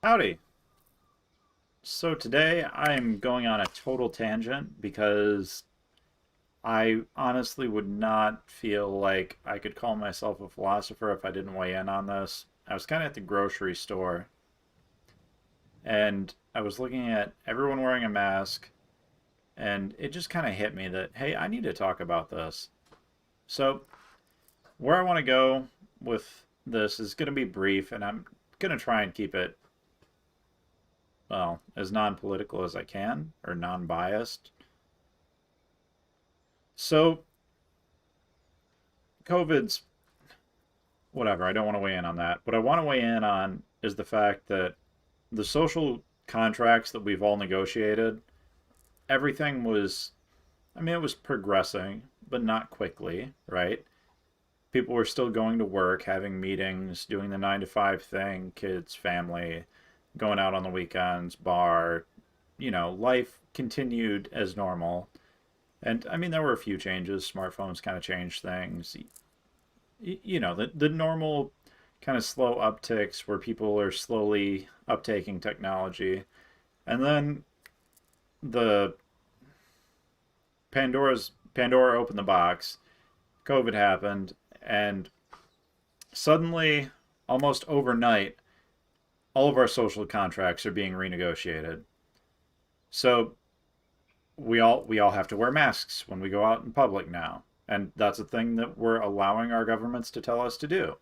Howdy. So today I'm going on a total tangent because I honestly would not feel like I could call myself a philosopher if I didn't weigh in on this. I was kind of at the grocery store and I was looking at everyone wearing a mask, and it just kind of hit me that, hey, I need to talk about this. So, where I want to go with this is going to be brief, and I'm going to try and keep it, well, as non political as I can or non biased. So, COVID's whatever. I don't want to weigh in on that. What I want to weigh in on is the fact that the social contracts that we've all negotiated, everything was, I mean, it was progressing, but not quickly, right? People were still going to work, having meetings, doing the 9 to 5 thing, kids, family, going out on the weekends, bar, life continued as normal. And I mean, there were a few changes. Smartphones kind of changed things. The normal kind of slow upticks where people are slowly uptaking technology. And then the Pandora opened the box, COVID happened, and suddenly, almost overnight, all of our social contracts are being renegotiated. So we all have to wear masks when we go out in public now. And that's a thing that we're allowing our governments to tell us to do,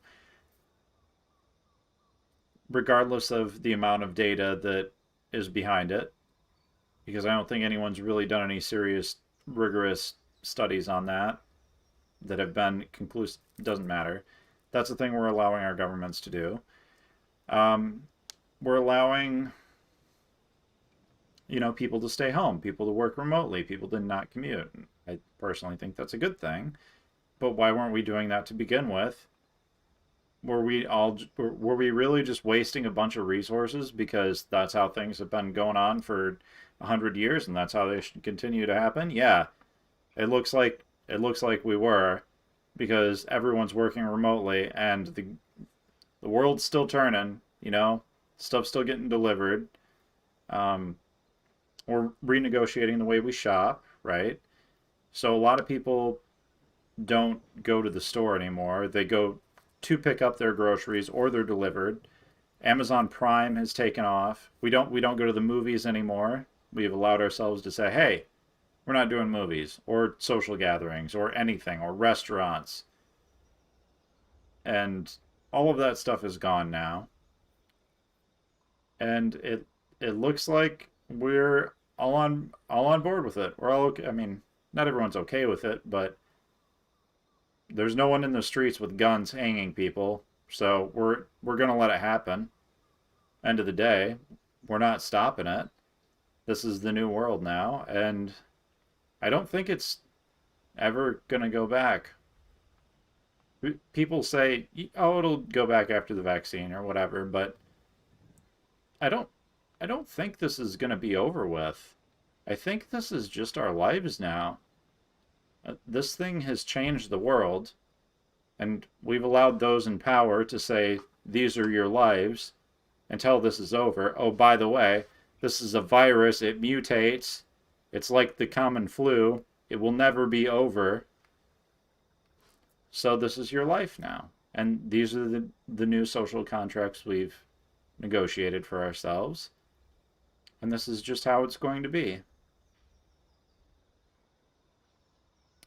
regardless of the amount of data that is behind it, because I don't think anyone's really done any serious, rigorous studies on that have been conclusive. Doesn't matter. That's the thing we're allowing our governments to do. Um, we're allowing, people to stay home, people to work remotely, people to not commute. I personally think that's a good thing. But why weren't we doing that to begin with? Were we really just wasting a bunch of resources because that's how things have been going on for 100 years and that's how they should continue to happen? Yeah, it looks like we were, because everyone's working remotely and the world's still turning. Stuff's still getting delivered. Um, we're renegotiating the way we shop, right? So a lot of people don't go to the store anymore. They go to pick up their groceries, or they're delivered. Amazon Prime has taken off. We don't go to the movies anymore. We have allowed ourselves to say, "Hey, we're not doing movies or social gatherings or anything or restaurants." And all of that stuff is gone now. And it looks like we're all on board with it. We're all okay. I mean, not everyone's okay with it, but there's no one in the streets with guns hanging people. So we're gonna let it happen. End of the day, we're not stopping it. This is the new world now, and I don't think it's ever gonna go back. People say, "Oh, it'll go back after the vaccine or whatever," but I don't I don't think this is gonna be over with. I think this is just our lives now. This thing has changed the world, and we've allowed those in power to say, "These are your lives," until this is over. Oh, by the way, this is a virus. It mutates. It's like the common flu. It will never be over. So this is your life now. And these are the new social contracts we've negotiated for ourselves. And this is just how it's going to be.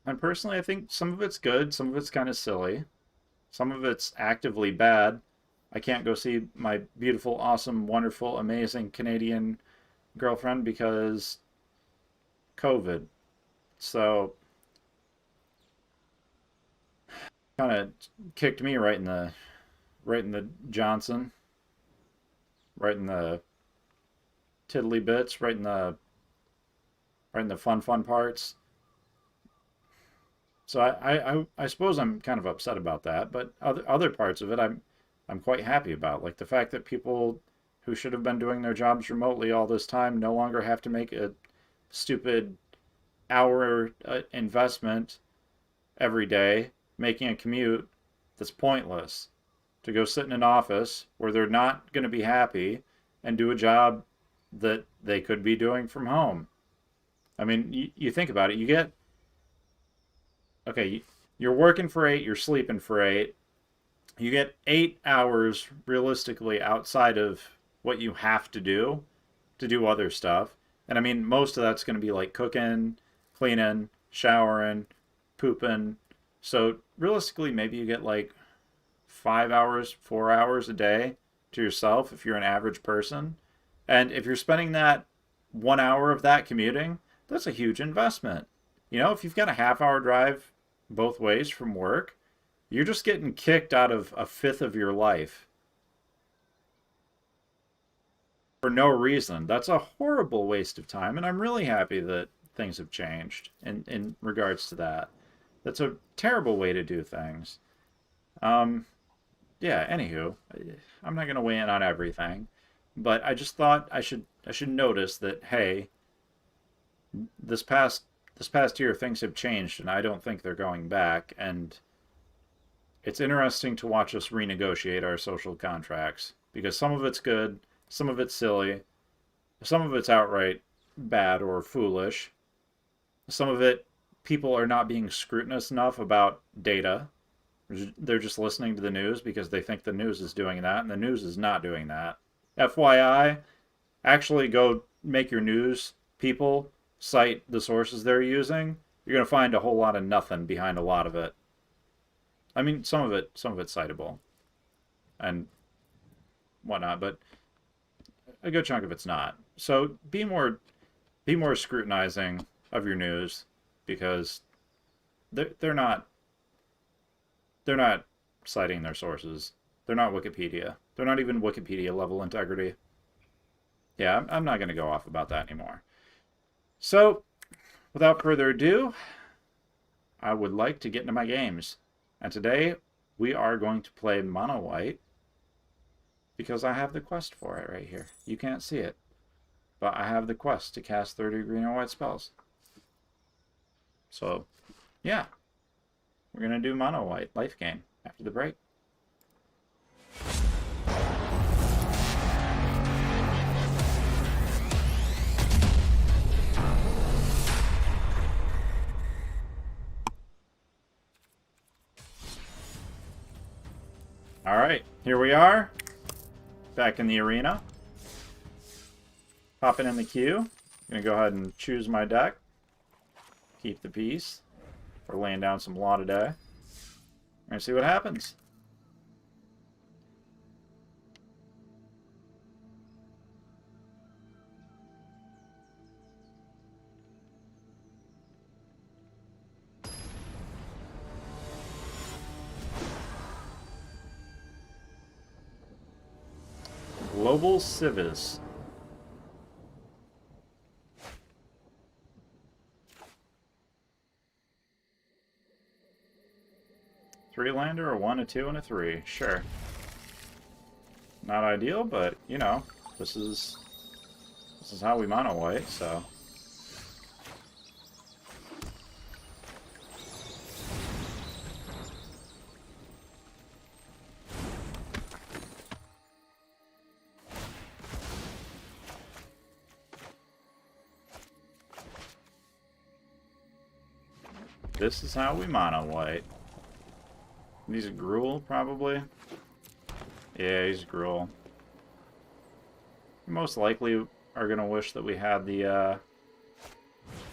And personally, I think some of it's good, some of it's kind of silly, some of it's actively bad. I can't go see my beautiful, awesome, wonderful, amazing Canadian girlfriend because COVID. So kind of kicked me right in the Johnson, right in the tiddly bits, right in the fun parts. So I suppose I'm kind of upset about that, but other parts of it I'm quite happy about, like the fact that people who should have been doing their jobs remotely all this time no longer have to make a stupid hour investment every day making a commute that's pointless to go sit in an office where they're not going to be happy and do a job that they could be doing from home. I mean, you think about it. You get, okay, you're working for 8, you're sleeping for 8. You get 8 hours realistically outside of what you have to do other stuff. And I mean, most of that's going to be like cooking, cleaning, showering, pooping. So realistically, maybe you get like 5 hours, 4 hours a day to yourself if you're an average person. And if you're spending that 1 hour of that commuting, that's a huge investment. You know, if you've got a half-hour drive both ways from work, you're just getting kicked out of a fifth of your life for no reason. That's a horrible waste of time, and I'm really happy that things have changed in regards to that. That's a terrible way to do things. Um, yeah, anywho, I'm not gonna weigh in on everything, but I just thought I should notice that hey, this past this past year things have changed and I don't think they're going back, and it's interesting to watch us renegotiate our social contracts because some of it's good, some of it's silly, some of it's outright bad or foolish. Some of it, people are not being scrutinous enough about data. They're just listening to the news because they think the news is doing that, and the news is not doing that. FYI, actually go make your news people cite the sources they're using. You're going to find a whole lot of nothing behind a lot of it. I mean, some of it's citable and whatnot, but a good chunk of it's not. So be more scrutinizing of your news because they're not they're not citing their sources. They're not Wikipedia. They're not even Wikipedia level integrity. Yeah, I'm not going to go off about that anymore. So, without further ado, I would like to get into my games. And today, we are going to play Mono White because I have the quest for it right here. You can't see it, but I have the quest to cast 30 green or white spells. So, yeah, we're going to do Mono White Lifegain after the break. Alright, here we are. Back in the arena. Popping in the queue. I'm going to go ahead and choose my deck. Keep the peace. We're laying down some law today. We're going to see what happens. Global Civis. Three-lander, a 1, a 2, and a 3. Sure. Not ideal, but, you know, this is how we mono white, so... This is how we mono white. He's a Gruul, probably. Yeah, he's Gruul. Most likely are going to wish that we had the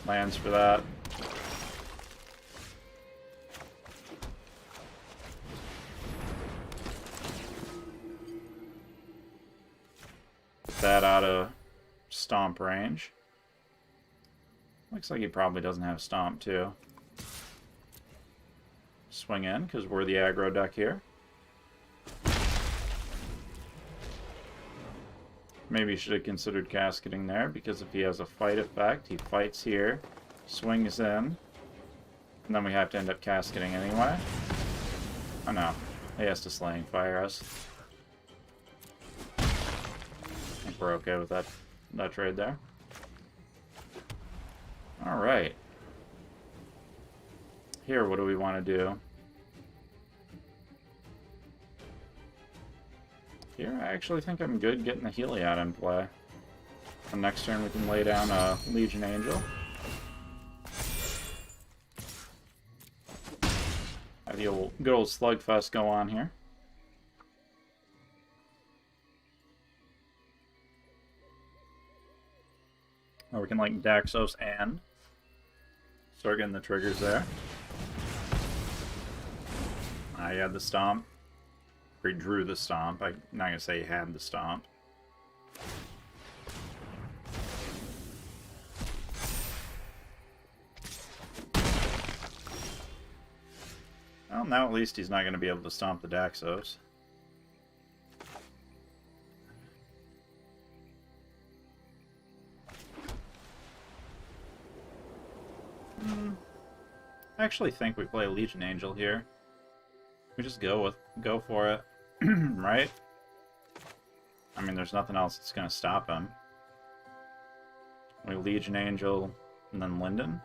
lands for that. Get that out of Stomp range. Looks like he probably doesn't have Stomp, too. Swing in, because we're the aggro deck here. Maybe you should have considered casketing there, because if he has a fight effect, he fights here, swings in, and then we have to end up casketing anyway. Oh no, he has to Slaying Fire us. I think we're okay with that trade there. Alright. Here, what do we want to do? Here, I actually think I'm good getting the Heliod in play. And next turn we can lay down a Legion Angel. Have the good old slugfest go on here. Or we can like Daxos and start getting the triggers there. You had the Stomp. Or he drew the Stomp. I'm not going to say he had the Stomp. Well, now at least he's not going to be able to stomp the Daxos. I actually think we play Legion Angel here. We just go for it, right? I mean, there's nothing else that's going to stop him. We Legion Angel and then Linden.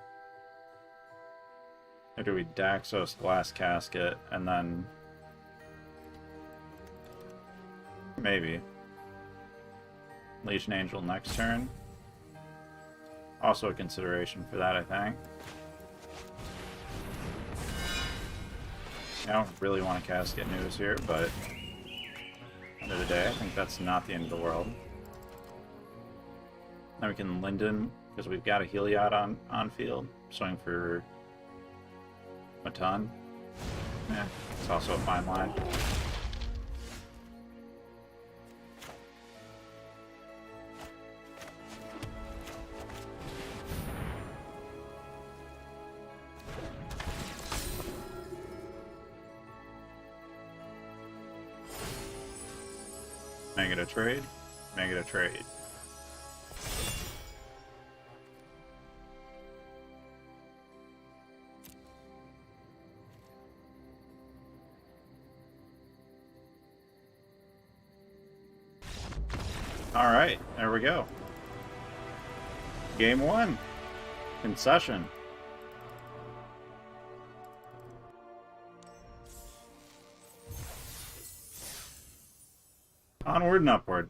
Or do we Daxos, Glass Casket, and then... maybe. Legion Angel next turn. Also a consideration for that, I think. I don't really want to Casket News here, but... at the end of the day, I think that's not the end of the world. Now we can Linden, because we've got a Heliod on field. Swing for... a ton. Yeah, it's also a fine line. Make it a trade. Make it a trade. Alright, there we go. Game 1. Concession. Onward and upward.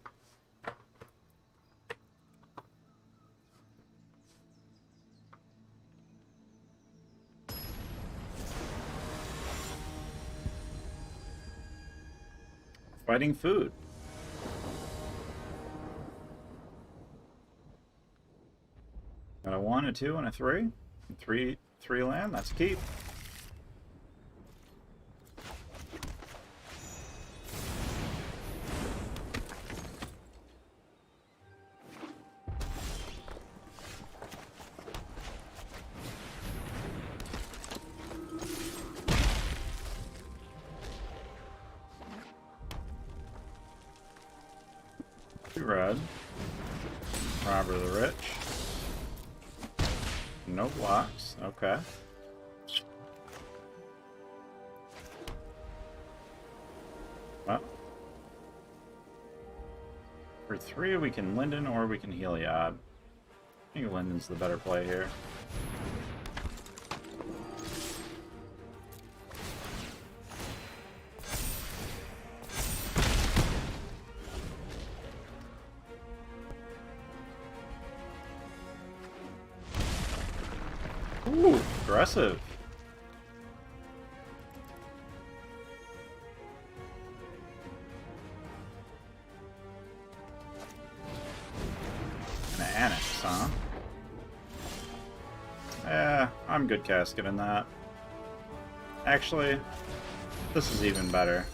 Fighting food. Got a 1, a 2, and a 3. 3 land, that's a keep. Red. Robber the Rich. No blocks. Okay. Well. For 3 we can Linden or we can Heliod. I think Linden's the better play here. Ooh, aggressive. An Annex, huh? Yeah, I'm good casket in that. Actually, this is even better.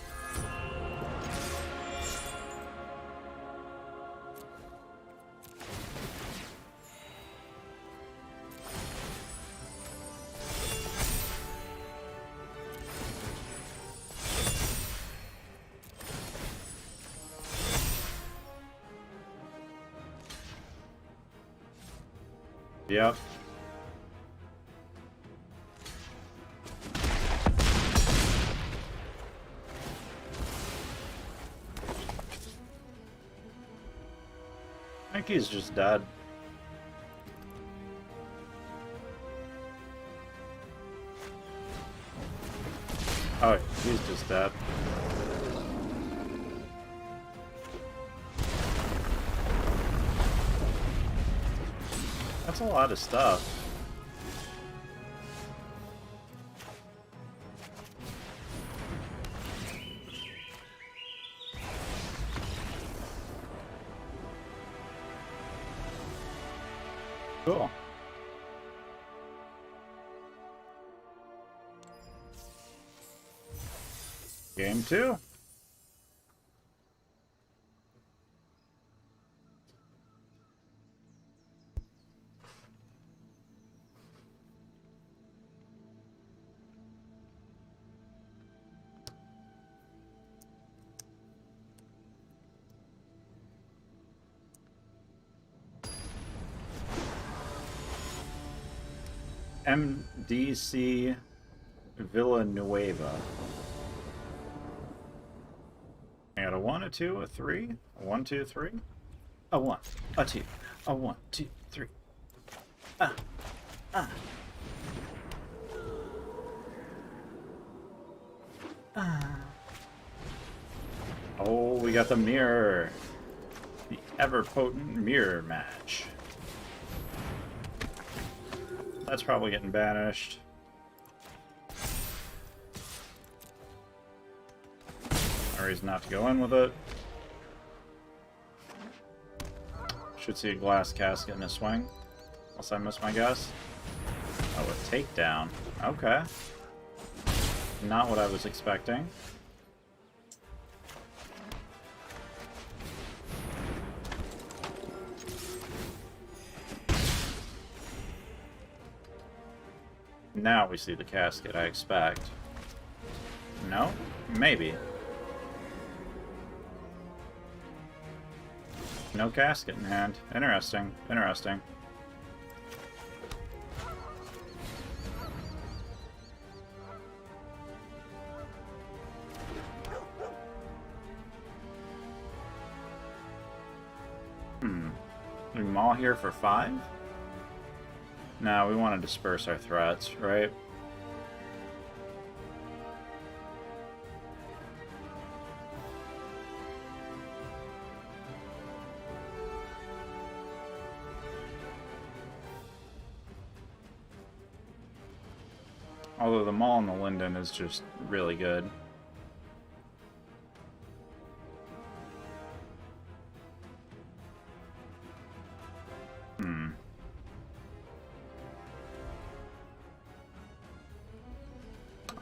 Yep. I think he's just dead. Oh, he's just dead. That's a lot of stuff. Cool. Game 2. MDC Villanueva. I got a 1, a 2, a 3, a 1, 2, 3, a 1, a 2, a 1, 2, 3. Oh, we got the mirror. The ever-potent mirror match. That's probably getting banished. No reason not to go in with it. Should see a glass casket in a swing. Unless I miss my guess. Oh, a takedown. Okay. Not what I was expecting. Now we see the casket, I expect. No? Maybe. No casket in hand. Interesting. Interesting. We maul here for 5? No, we want to disperse our threats, right? Although the maul in the Linden is just really good.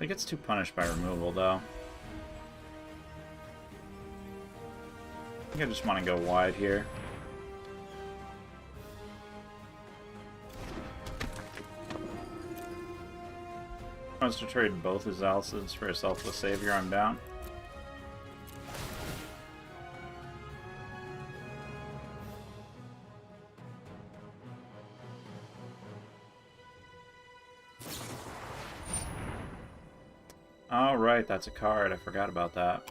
It gets too punished by removal, though. I think I just want to go wide here. Wants to trade both his Alices for a Selfless Savior, I'm down. Oh, right, that's a card. I forgot about that.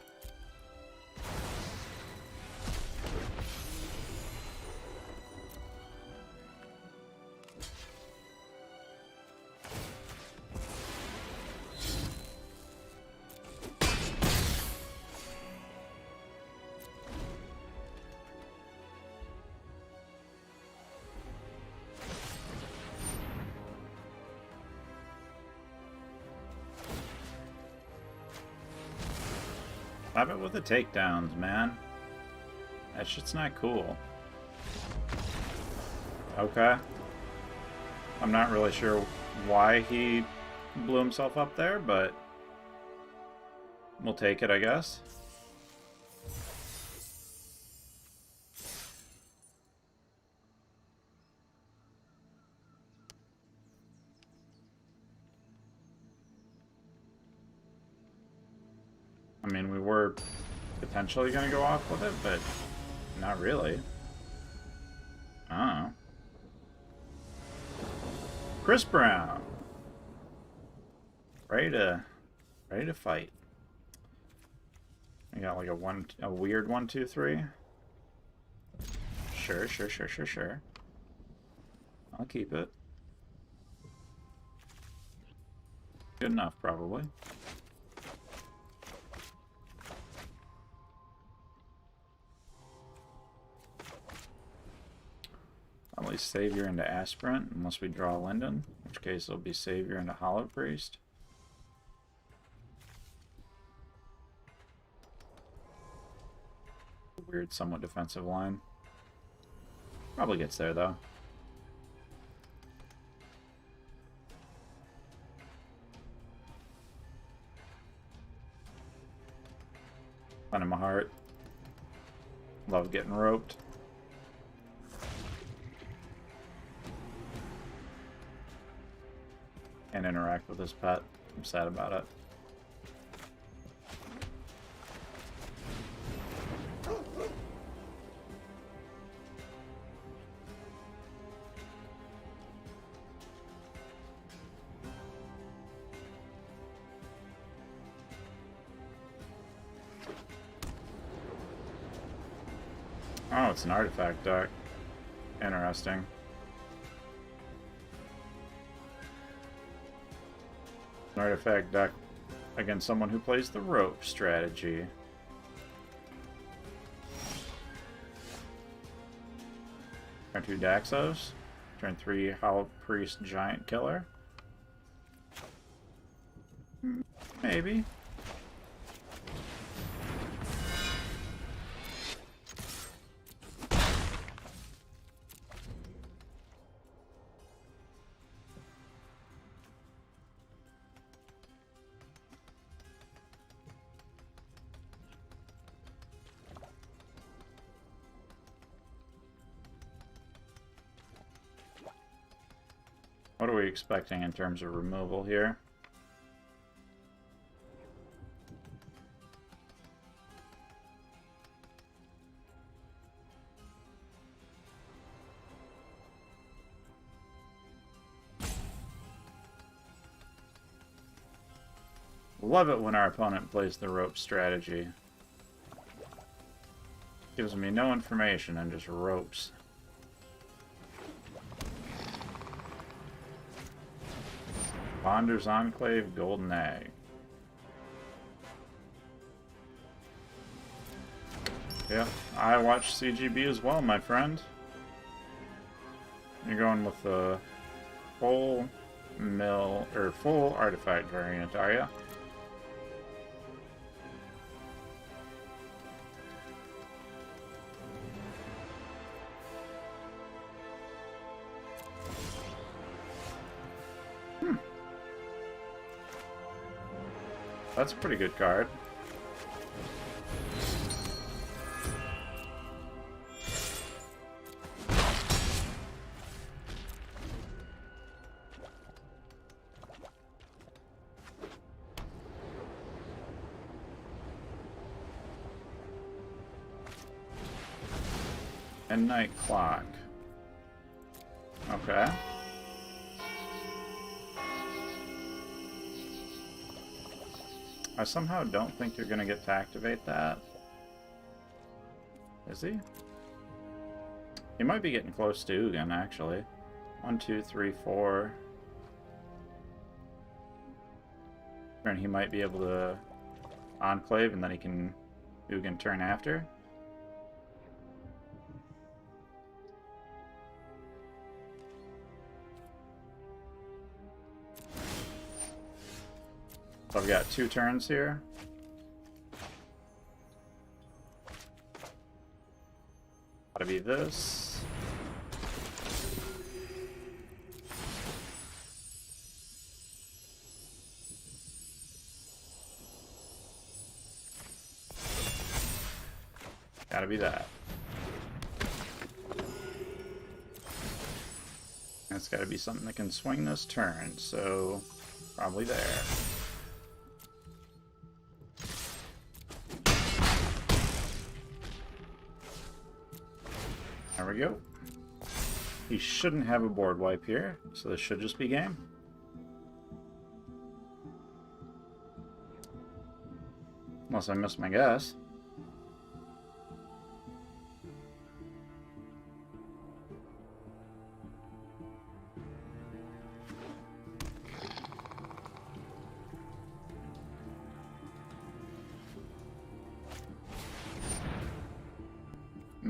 Stop it with the takedowns, man. That shit's not cool. Okay. I'm not really sure why he blew himself up there, but we'll take it, I guess. I mean, we were potentially going to go off with it, but not really. I don't know. Chris Brown. Ready to fight. I got like a weird 1, 2, 3. Sure. I'll keep it. Good enough, probably. At least Savior into Aspirant, unless we draw Linden, in which case it'll be Savior into Hollow Priest. Weird, somewhat defensive line. Probably gets there, though. Fun in my heart. Love getting roped. Can't interact with this pet. I'm sad about it. Oh, it's an artifact deck. Interesting. An artifact deck against someone who plays the rope strategy. Turn 2 Daxos. Turn 3 Hollow Priest Giant Killer. Maybe. What are we expecting in terms of removal here? Love it when our opponent plays the rope strategy. Gives me no information and just ropes. Bonder's Enclave, Golden Egg. Yeah, I watch CGB as well, my friend. You're going with the full mill, or full artifact variant, are ya? That's a pretty good card. And Night Clock. Okay. I somehow don't think you're gonna get to activate that. Is he? He might be getting close to Ugin, actually. 1, 2, 3, 4. And he might be able to Enclave, and then he can Ugin turn after. So I've got 2 turns here. Gotta be this. Gotta be that. And it's gotta be something that can swing this turn, so probably there. There we go. He shouldn't have a board wipe here, so this should just be game. Unless I missed my guess.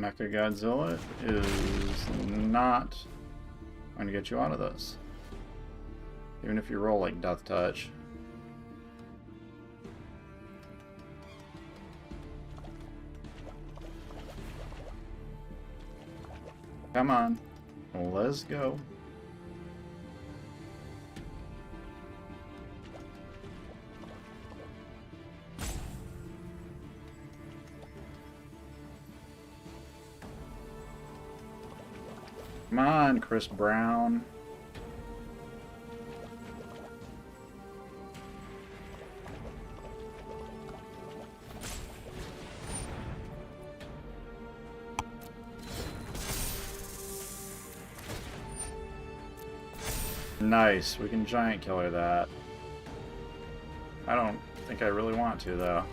Mecha Godzilla is not going to get you out of this. Even if you roll like Death Touch. Come on. Let's go. Come on, Chris Brown. Nice, we can giant killer that. I don't think I really want to, though.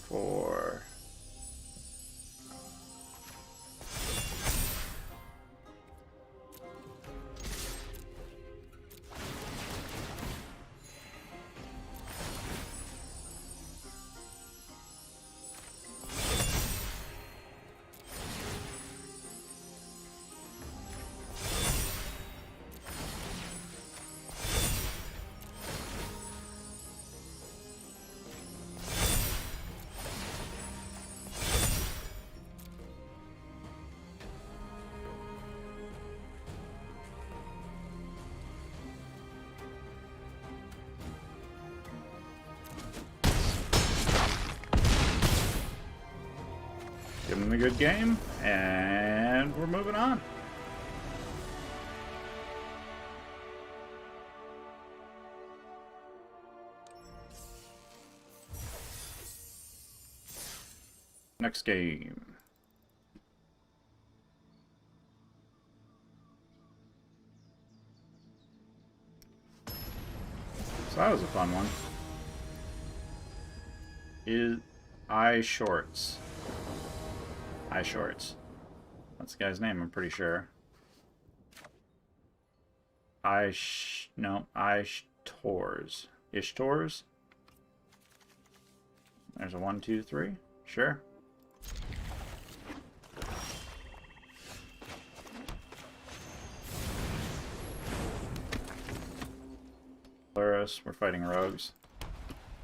Four. Give them a good game, and we're moving on. Next game. So that was a fun one. Is Eye Shorts. Eye Shorts. That's the guy's name, I'm pretty sure. Ishtors. Ishtors? There's a 1, 2, 3. Sure. Polaris, we're fighting rogues.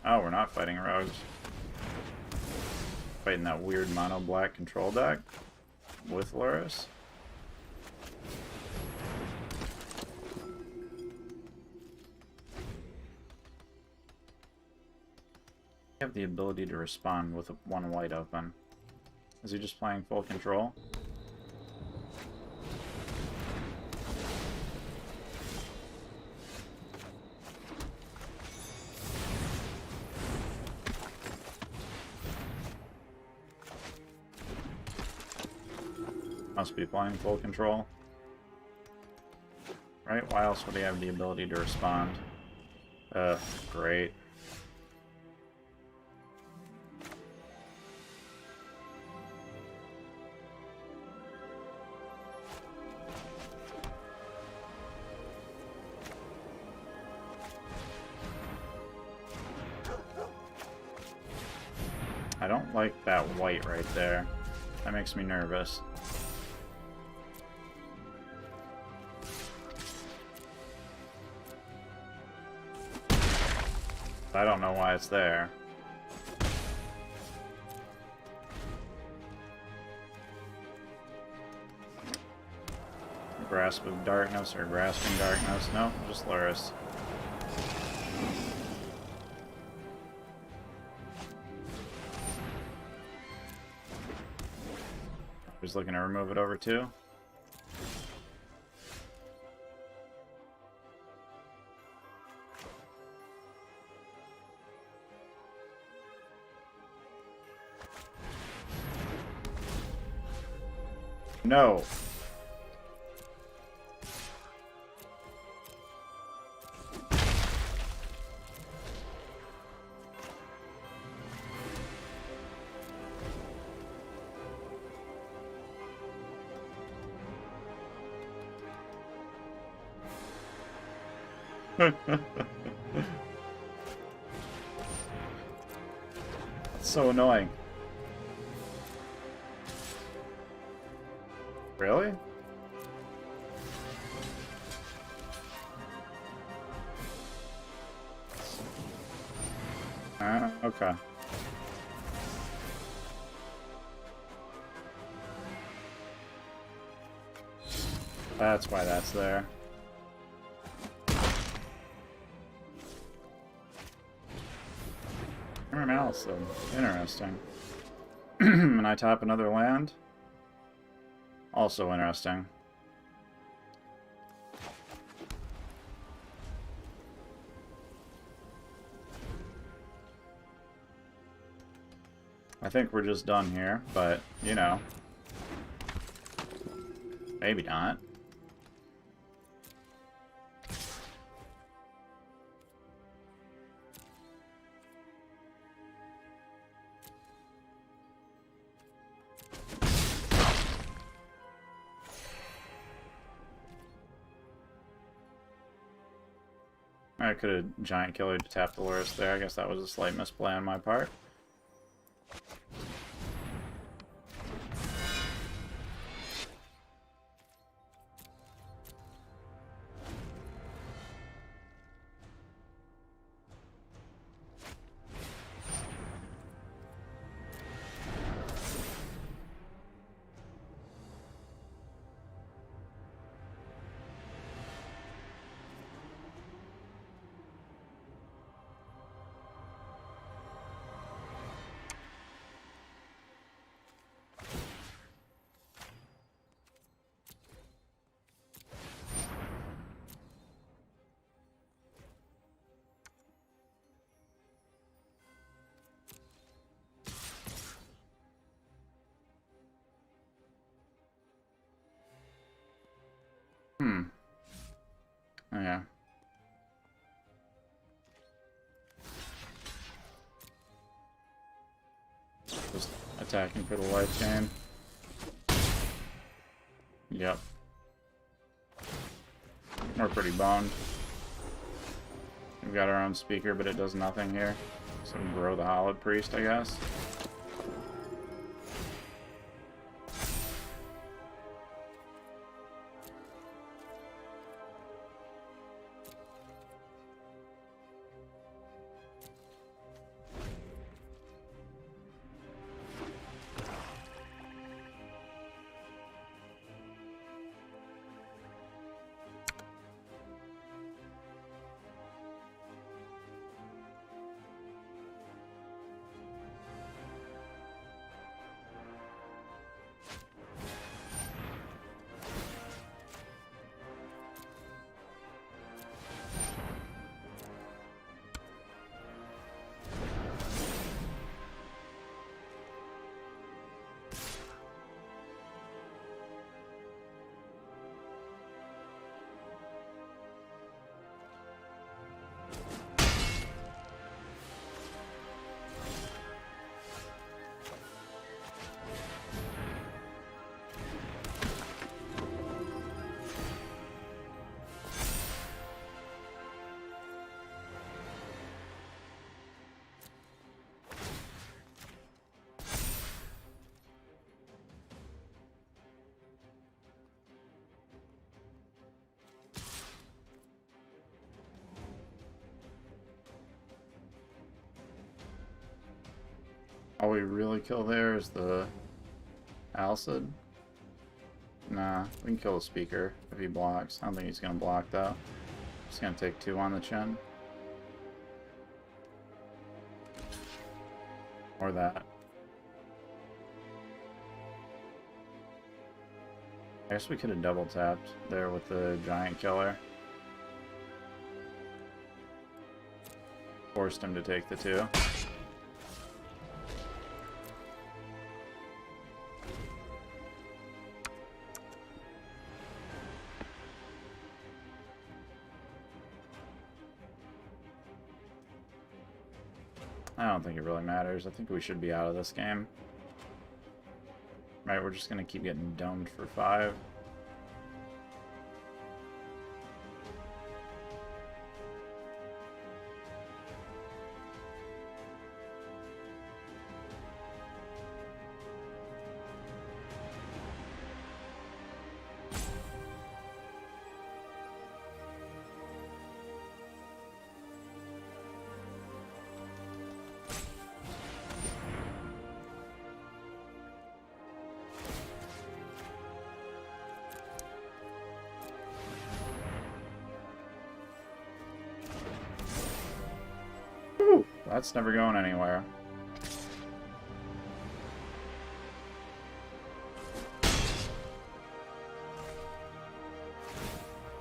Oh, we're not fighting rogues. Fighting that weird mono black control deck with Luris. You have the ability to respond with one white open. Is he just playing full control? Must be playing full control. Right? Why else would he have the ability to respond? Great. I don't like that white right there. That makes me nervous. I don't know why it's there. Grasp of Darkness or Grasping Darkness? No, just Luris. Just looking to remove it over too. No. It's so annoying. Really? Okay. That's why that's there. Hammer Mouse, though. Interesting. And I tap another land. Also interesting. I think we're just done here, but, you know. Maybe not. I could have giant killer to tap Dolores there. I guess that was a slight misplay on my part. Oh, yeah. Just attacking for the Lifegain. Yep. We're pretty boned. We've got our own speaker, but it does nothing here. So grow the Hollowed Priest, I guess. All we really kill there is the Alcid. Nah, we can kill the speaker if he blocks. I don't think he's gonna block though. Just gonna take 2 on the chin. Or that. I guess we could have double tapped there with the giant killer. Forced him to take the 2. I don't think it really matters. I think we should be out of this game. Right, we're just gonna keep getting domed for 5. That's never going anywhere.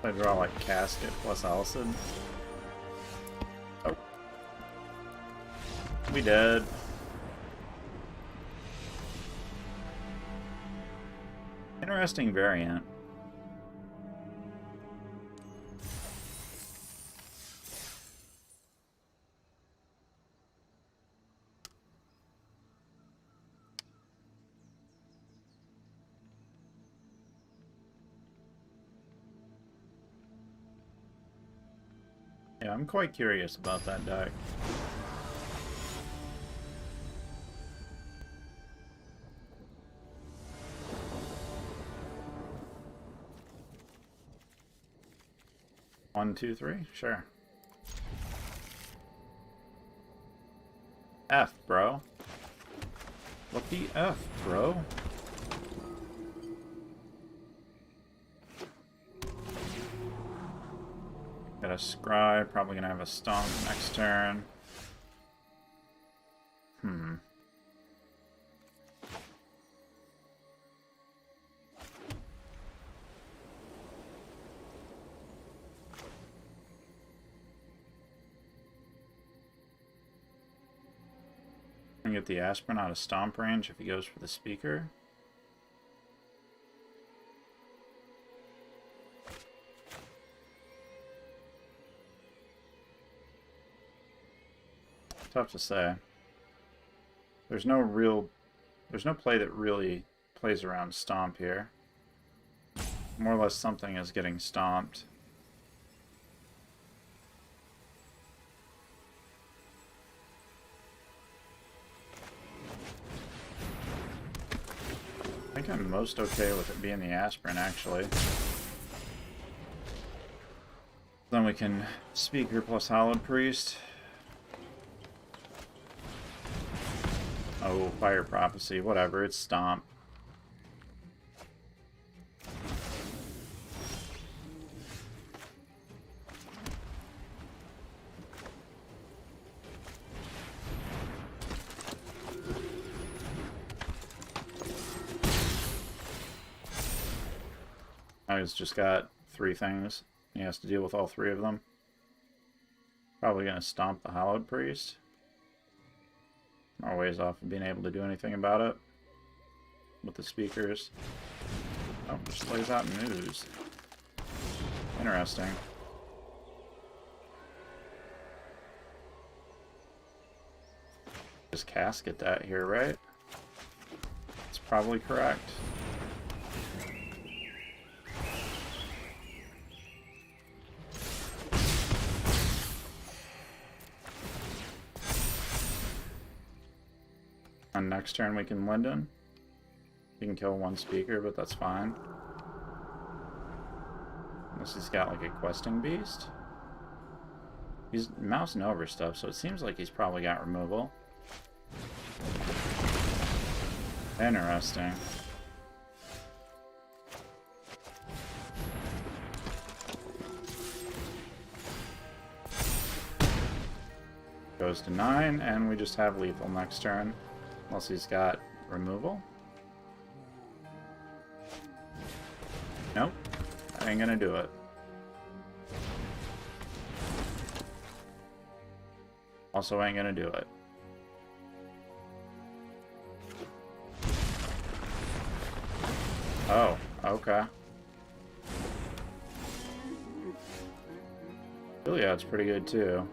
I draw like Casket plus Alcid. Oh. We dead. Interesting variant. Yeah, I'm quite curious about that deck. One, two, three? Sure. F, bro. What the F, bro? Got a Scry, probably gonna have a Stomp next turn. And get the Aspirin out of Stomp range if he goes for the Speaker. Tough to say. There's no play that really plays around Stomp here. More or less something is getting stomped. I think I'm most okay with it being the Aspirin, actually. Then we can Speaker plus Hallowed Priest. Oh, Fire Prophecy, whatever, it's Stomp. Now he's just got 3 things. He has to deal with all 3 of them. Probably gonna Stomp the Hallowed Priest. Our ways off of being able to do anything about it with the Speakers. Oh, just lays out news. Interesting. Just Casket that here, right? It's probably correct. On next turn we can Linden. He can kill 1 Speaker, but that's fine. Unless he's got like a Questing Beast. He's mousing over stuff, so it seems like he's probably got removal. Interesting. Goes to 9, and we just have lethal next turn. Unless he's got removal. Nope. That ain't gonna do it. Also ain't gonna do it. Oh, okay. Iliad's pretty good too.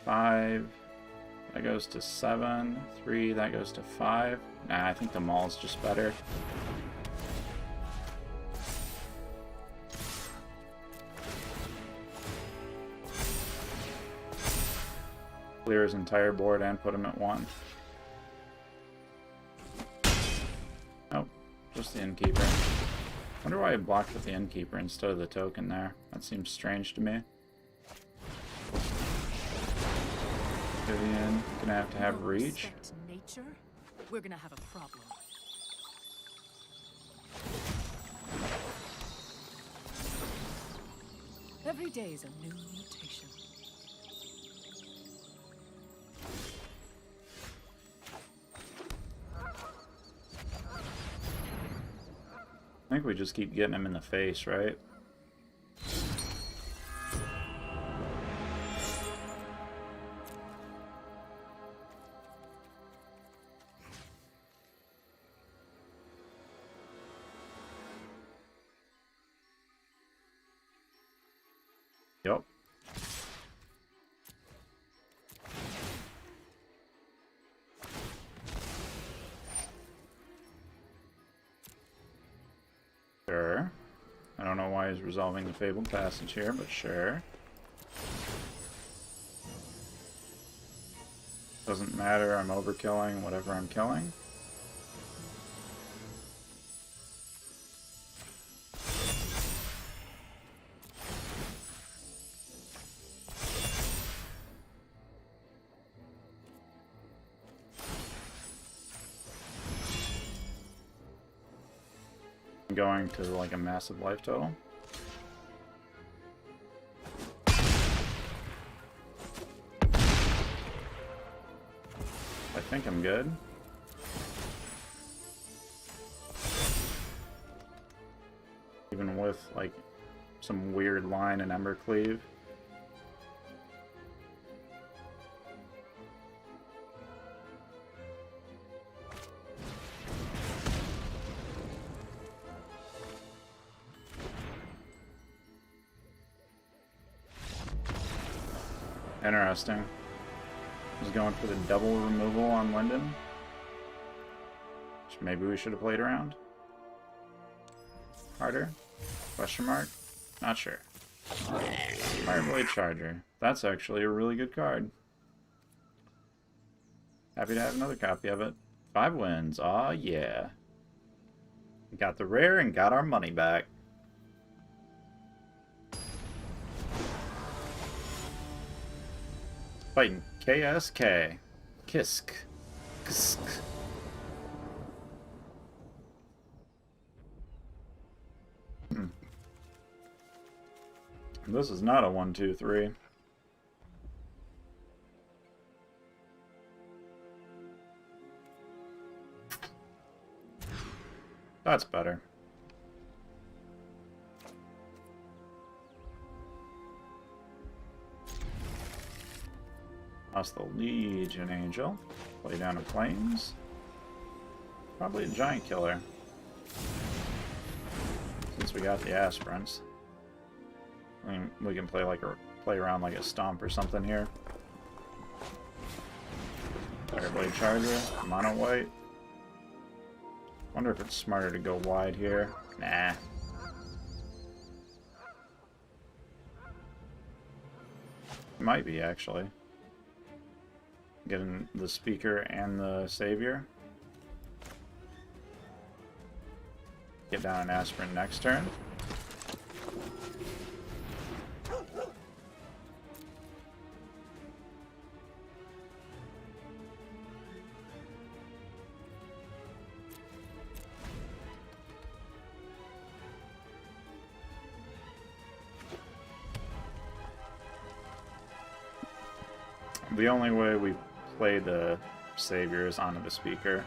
5. That goes to 7. 3. That goes to 5. Nah, I think the Maul's just better. Clear his entire board and put him at 1. Nope, just the Innkeeper. Wonder why I blocked with the Innkeeper instead of the token there. That seems strange to me. Vivian, gonna have reach. Nature, we're gonna have a problem. Every day is a new mutation. I think we just keep getting him in the face, right? Yep. Sure. I don't know why he's resolving the fabled passage here, but sure. Doesn't matter, I'm overkilling whatever I'm killing. I'm going to like a massive life total. I think I'm good. Even with like some weird line in Ember Cleave. Interesting. He's going for the double removal on Linden. Which maybe we should have played around. Harder? Question mark? Not sure. Fireblade Charger. That's actually a really good card. Happy to have another copy of it. 5 wins. Aw, yeah. Got the rare and got our money back. Fighting KSK. Kisk. Kisk. This is not a 1, 2, 3. That's better. Lost the Legion Angel. Play down to Flames. Probably a Giant Killer. Since we got the Aspirants. I mean, we can play around like a Stomp or something here. Fireblade Charger, Mono White. Wonder if it's smarter to go wide here. Nah. Might be, actually. Getting the Speaker and the Savior. Get down an Aspirant next turn. The only way we play the Savior is onto the Speaker.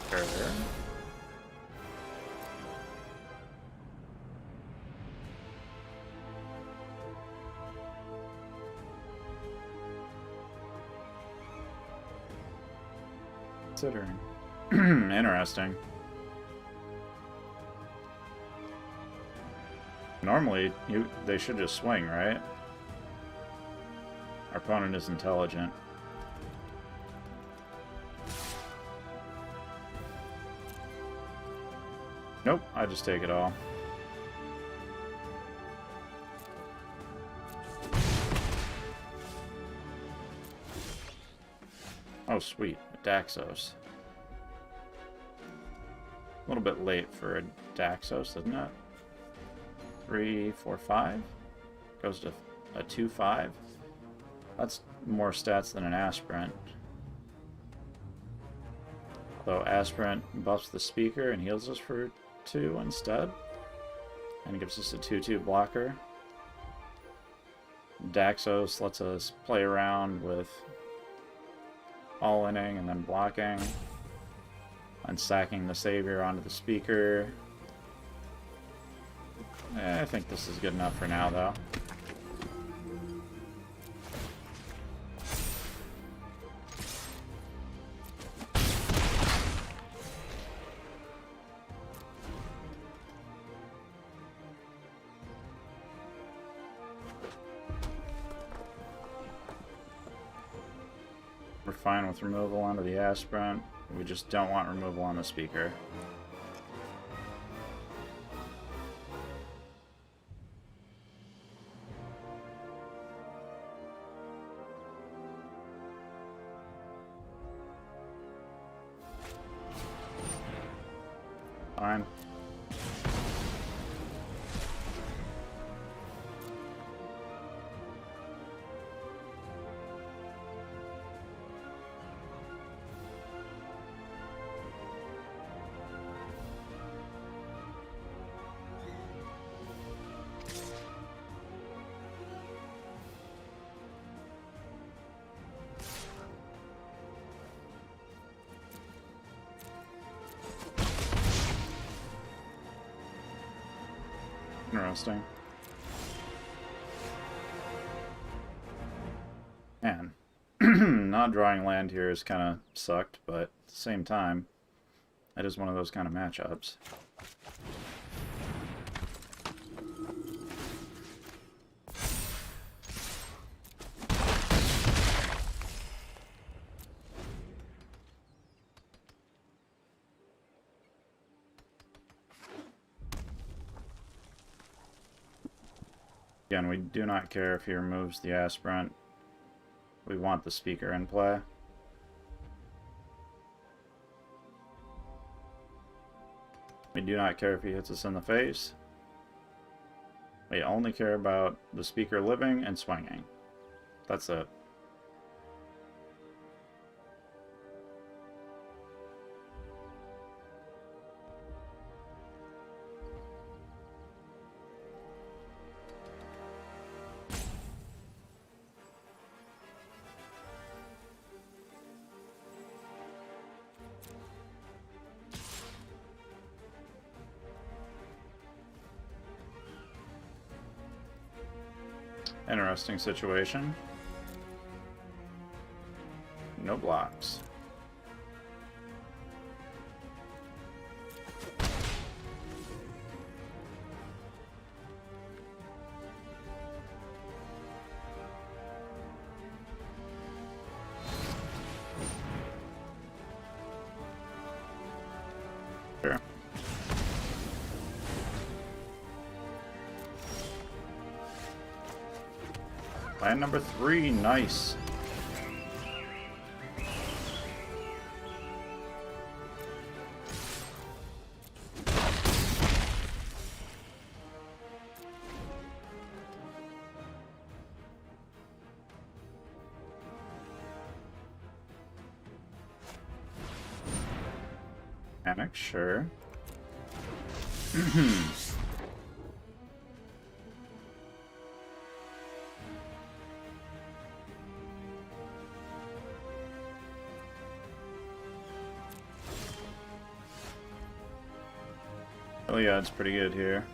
Sure. Considering. Interesting. Normally, they should just swing, right? Our opponent is intelligent. Nope, I just take it all. Oh, sweet. Daxos. A little bit late for a Daxos, isn't it? 3, 4, 5? Goes to a 2-5. That's more stats than an aspirant. Though aspirant buffs the speaker and heals us for 2 instead. And gives us a 2-2 blocker. Daxos lets us play around with all-inning and then blocking. And sacking the savior onto the speaker. I think this is good enough for now, though. We're fine with removal onto the aspirant. We just don't want removal on the speaker. Fine. Interesting. Man, not drawing land here is kind of sucked, but at the same time, it is one of those kind of matchups. Again, we do not care if he removes the aspirant. We want the speaker in play. We do not care if he hits us in the face. We only care about the speaker living and swinging. That's it. Interesting situation. No blocks. Sure. Land number 3, nice. Panic, sure. Oh yeah, it's pretty good here.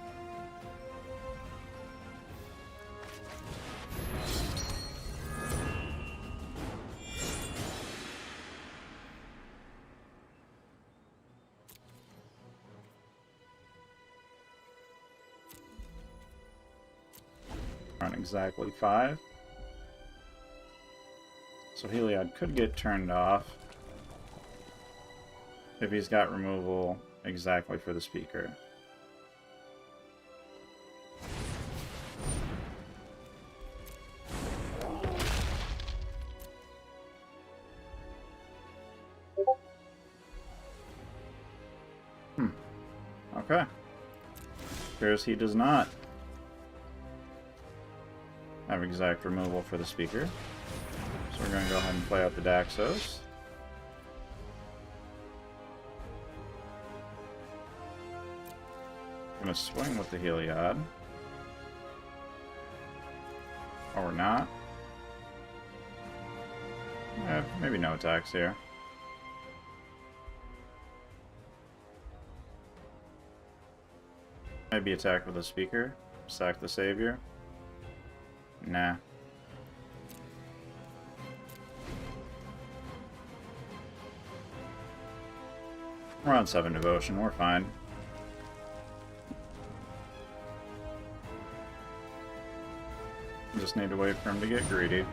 Aren't exactly 5. So Heliod could get turned off if he's got removal exactly for the speaker. Okay. Appears he does not. have exact removal for the speaker. So we're going to go ahead and play out the Daxos. I'm going to swing with the Heliod. Or not. Maybe no attacks here. Maybe attack with a speaker. Sack the Savior. Nah. We're on 7 devotion, we're fine. Just need to wait for him to get greedy.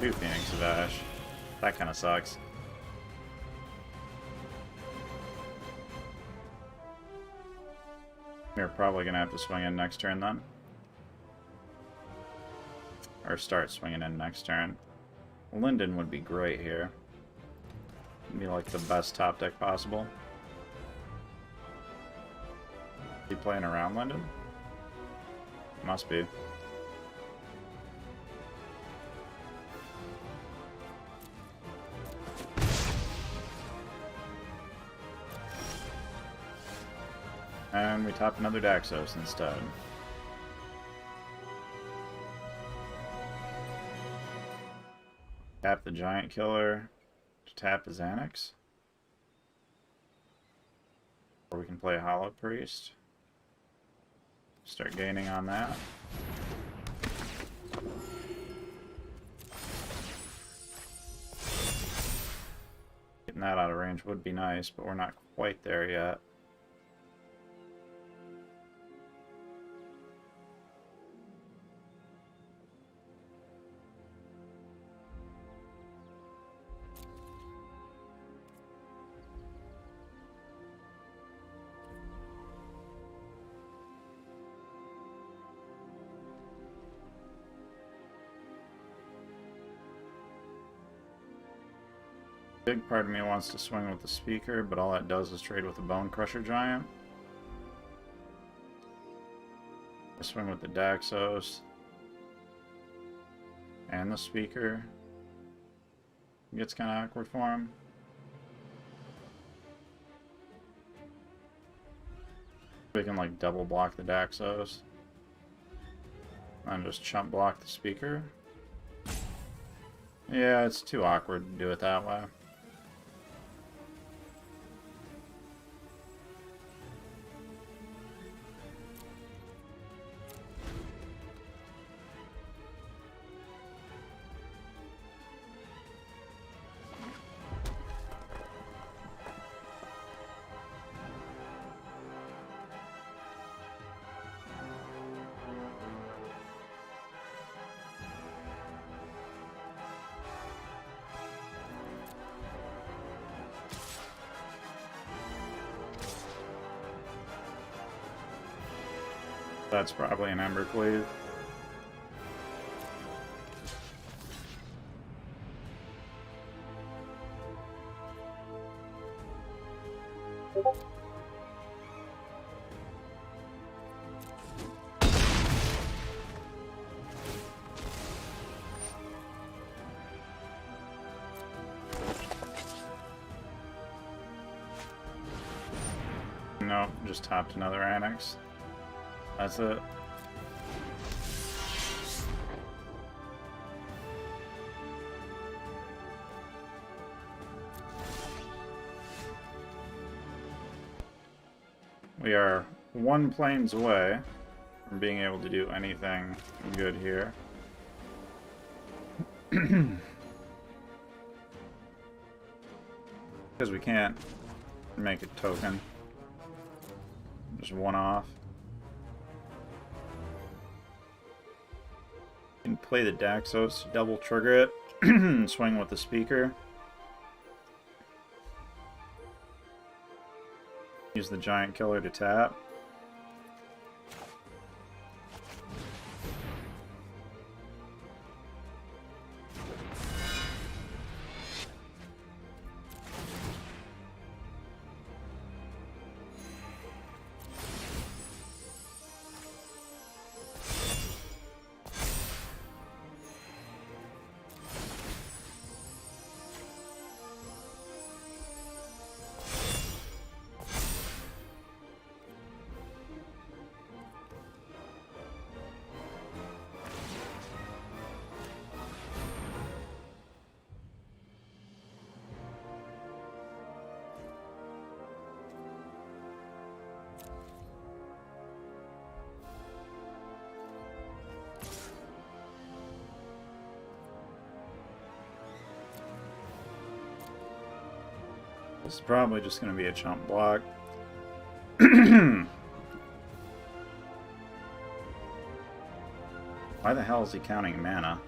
Two Phoenix of Ash. That kind of sucks. We're probably going to have to swing in next turn then. Or start swinging in next turn. Linden would be great here. It'd be like the best top deck possible. He playing around Linden? Must be. And we top another Daxos instead. Tap the Giant Killer to tap the Xanax. Or we can play Hollow Priest. Start gaining on that. Getting that out of range would be nice, but we're not quite there yet. Big part of me wants to swing with the speaker, but all that does is trade with the Bone Crusher Giant. I swing with the Daxos and the speaker. It gets kind of awkward for him. We can like double block the Daxos and just chump block the speaker. Yeah, it's too awkward to do it that way. That's probably an Embercleave. Nope, just topped another Annex. That's it. We are one planes away from being able to do anything good here. Because we can't make a token. Just one off. You can play the Daxos, double trigger it, swing with the speaker. Use the Giant Killer to tap. This is probably just going to be a chump block. Why the hell is he counting mana?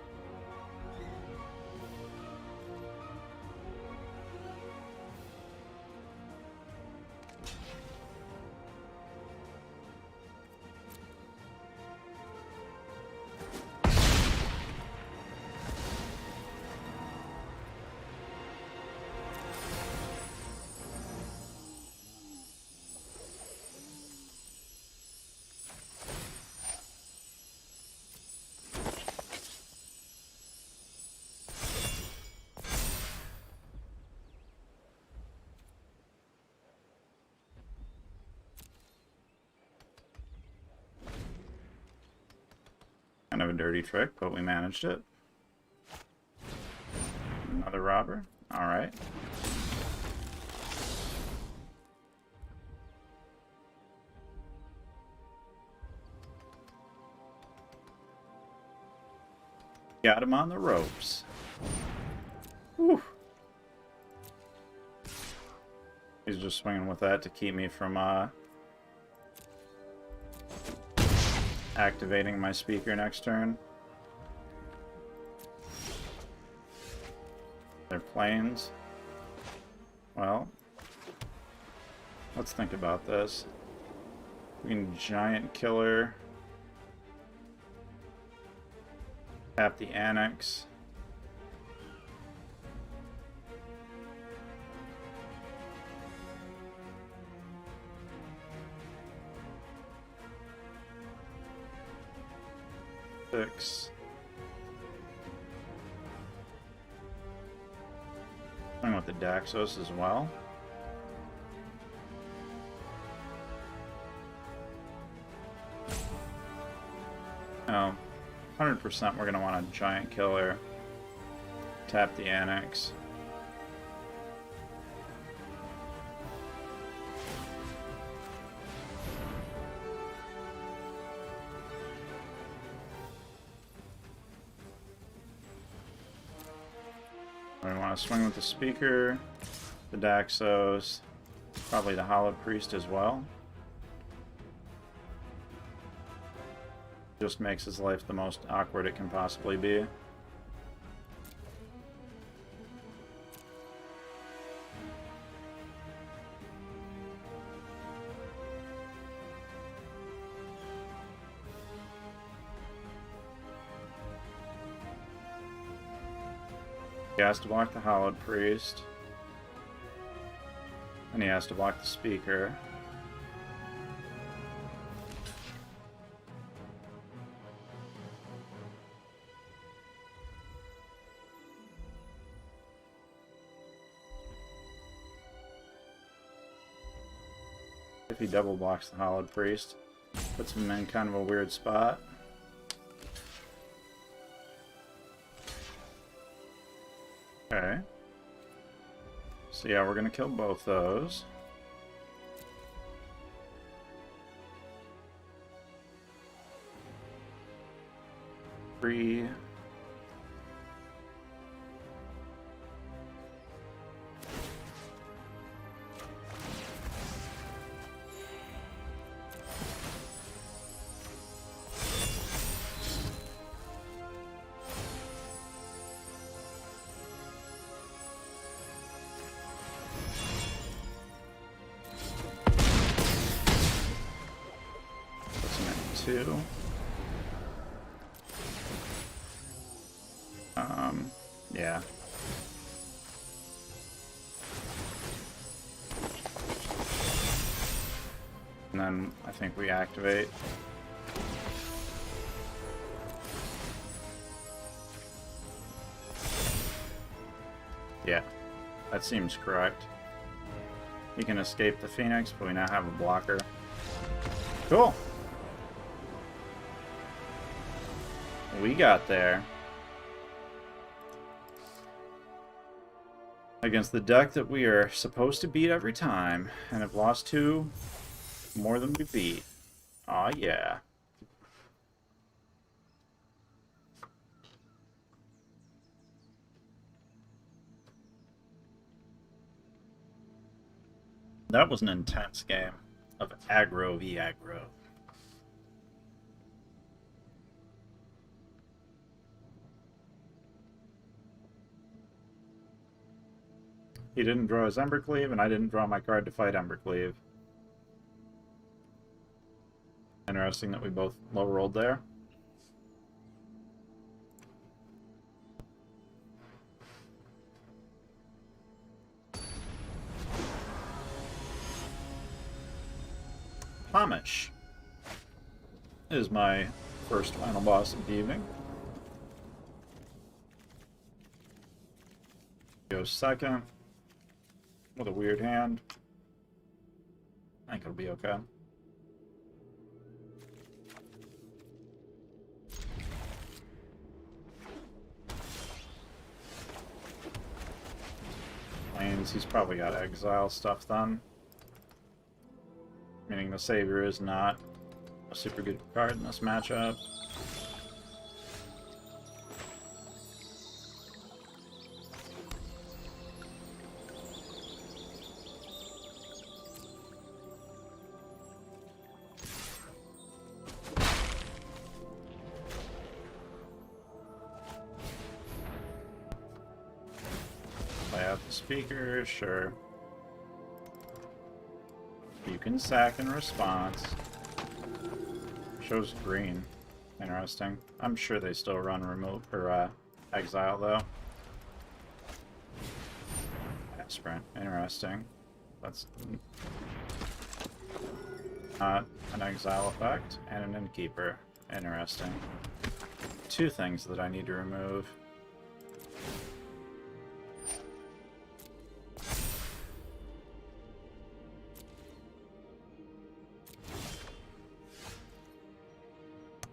Kind of a dirty trick, but we managed it. Another robber. Alright. Got him on the ropes. Whew. He's just swinging with that to keep me from activating my speaker next turn. They're planes. Well, let's think about this. We can giant killer. Tap the annex. Six. Playing with the Daxos as well. Oh, 100% we're going to want a giant killer. Tap the annex. We want to swing with the speaker, the Daxos, probably the Hollow Priest as well. Just makes his life the most awkward it can possibly be. He has to block the Hallowed Priest. And he has to block the speaker. If he double blocks the Hallowed Priest, puts him in kind of a weird spot. Okay. So yeah, we're gonna kill both those. Three. Two. Yeah. And then I think we activate. Yeah, that seems correct. He can escape the Phoenix, but we now have a blocker. Cool. We got there. Against the deck that we are supposed to beat every time, and have lost to more than we beat. Aw, yeah. That was an intense game of aggro v aggro. He didn't draw his Embercleave, and I didn't draw my card to fight Embercleave. Interesting that we both low rolled there. Amish is my first final boss of the evening. Goes second with a weird hand. I think it'll be okay. Lanes, he's probably got exile stuff then. Meaning the Savior is not a super good card in this matchup. Play out the speaker, sure. You can sack in response. Shows green. Interesting. I'm sure they still run remove or exile though. Sprint. Interesting. That's not an exile effect and an innkeeper. Interesting. Two things that I need to remove.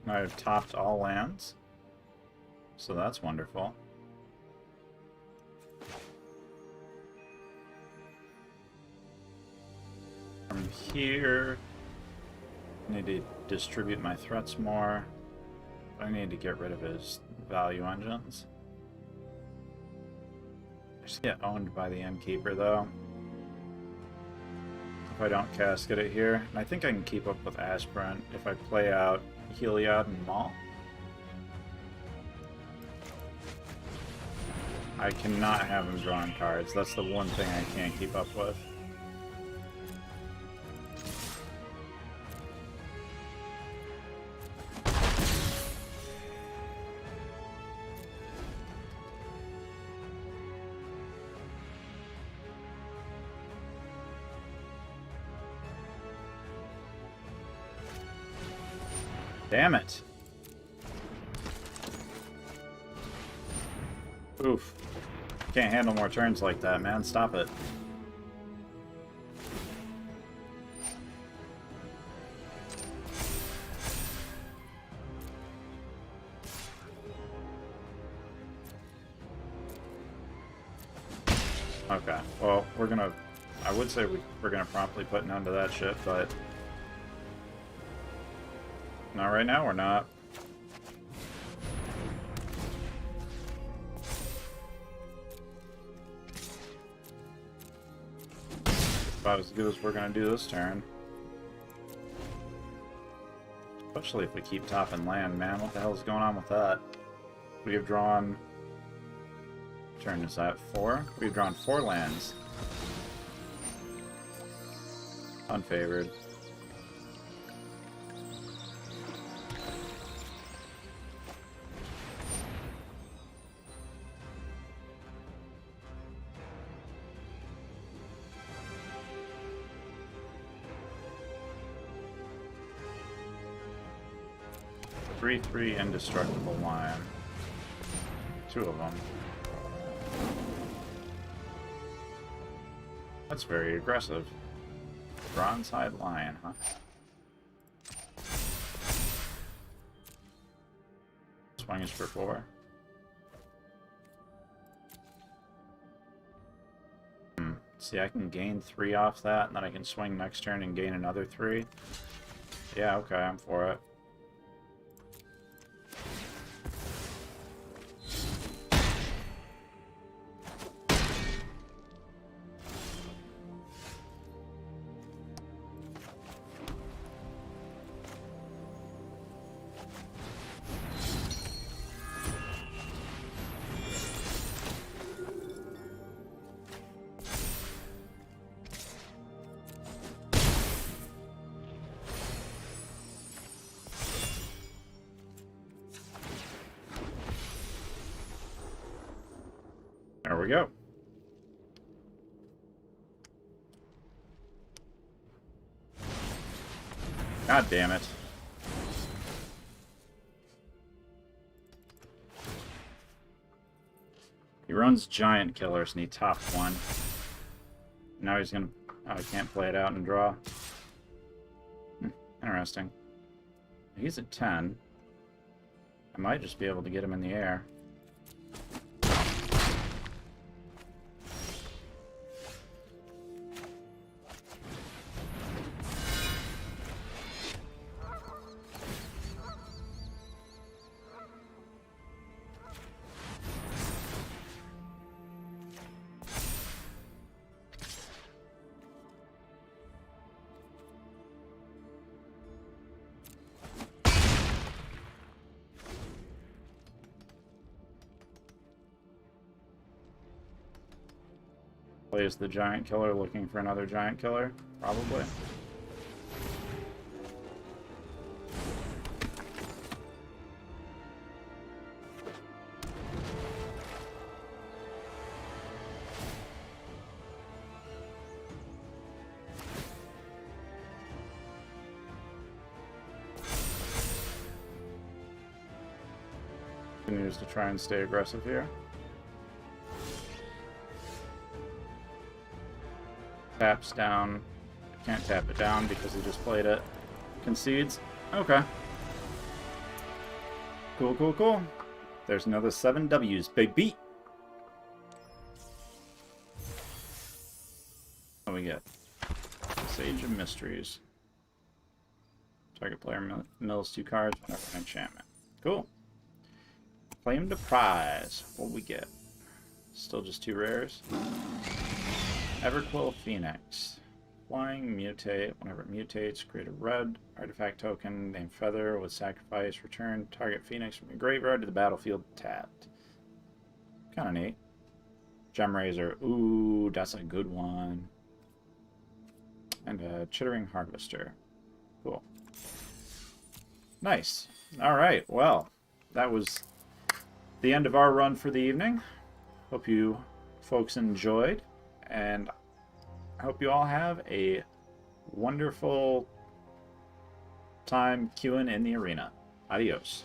I've topped all lands, so that's wonderful. From here, I need to distribute my threats more. I need to get rid of his value engines. I just get owned by the Innkeeper, though. If I don't casket it here, and I think I can keep up with Aspirant if I play out Heliod and Maul. I cannot have him drawing cards. That's the one thing I can't keep up with. Damn it. Oof. Can't handle more turns like that, man. Stop it. Okay, well, we're gonna... I would say we're gonna promptly put an end to that shit, but... not right now, we're not. About as good as we're gonna do this turn. Especially if we keep topping land, man. What the hell is going on with that? We have drawn... turn is that 4? We've drawn 4 lands. Unfavored. Three indestructible lion. 2 of them. That's very aggressive. Bronze-hide lion, huh? Swing is for 4. See, I can gain 3 off that, and then I can swing next turn and gain another 3. Yeah, okay, I'm for it. we go. God damn it. He runs giant killers and he topped one. Now he's gonna... Oh, I can't play it out and draw. Interesting. He's at 10. I might just be able to get him in the air. Plays the giant killer looking for another giant killer? Probably. Continues to try and stay aggressive here. Taps down. Can't tap it down because he just played it. Concedes. Okay. Cool, cool, cool. There's another 7 W's. Big beat. What do we get? Sage of Mysteries. Target player mills 2 cards whenever an enchantment. Cool. Claim the prize. What we get? Still just 2 rares. Everquill Phoenix. Flying, mutate. Whenever it mutates, create a red artifact token named Feather with sacrifice. Return target Phoenix from your graveyard to the battlefield tapped. Kind of neat. Gem Razor. Ooh, that's a good one. And a Chittering Harvester. Cool. Nice. Alright, well, that was the end of our run for the evening. Hope you folks enjoyed. And I hope you all have a wonderful time queuing in the arena. Adios.